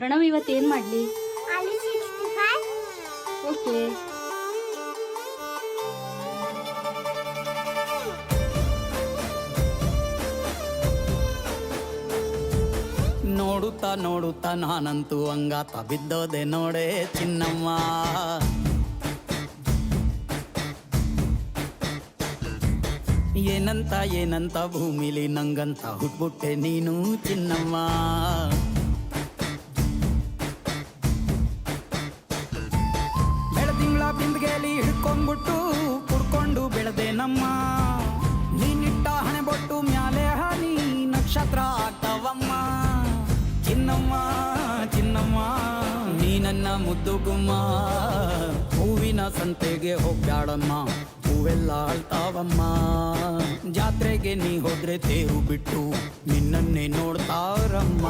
ಪ್ರಣವ್ ಇವತ್ತು ಏನು ಮಾಡಲಿ? ಆಲೂ 65. ಓಕೆ. ನೋಡುತ್ತಾ ನೋಡುತ್ತಾ ನಾನಂತೂ ಹಂಗಾತ ಬಿದ್ದೋದೆ ನೋಡೆ ಚಿನ್ನಮ್ಮ. ಏನಂತ ಏನಂತ ಭೂಮಿಲಿ ನಂಗಂತ ಹುಟ್ಬಿಟ್ಟೆ ನೀನು ಚಿನ್ನಮ್ಮ. ಬೆಳದಿಂಗಳ ಬಿಂದಿಗೆಲಿ ಹಿಡ್ಕೊಂಡ್ಬಿಟ್ಟು ಕುಡ್ಕೊಂಡು ಬೆಳೆದೆ ನಮ್ಮ. ನೀನಿಟ್ಟ ಹಣೆ ಬೊಟ್ಟು ಮ್ಯಾಲೆ ಹನಿ ನಕ್ಷತ್ರ ಆಗ್ತಾವಮ್ಮ. ಚಿನ್ನಮ್ಮ ಚಿನ್ನಮ್ಮ ನೀ ನನ್ನ ಮುದ್ದು ಗುಮ್ಮ. ಹೂವಿನ ಸಂತೆಗೆ ಹೋಗ್ಯಾಡಮ್ಮ, ಹೂವೆಲ್ಲ ಅಳ್ತಾವಮ್ಮ. ಜಾತ್ರೆಗೆ ನೀ ಹೋದ್ರೆ ತೇರು ಬಿಟ್ಟು ನಿನ್ನನ್ನೇ ನೋಡ್ತಾರಮ್ಮ.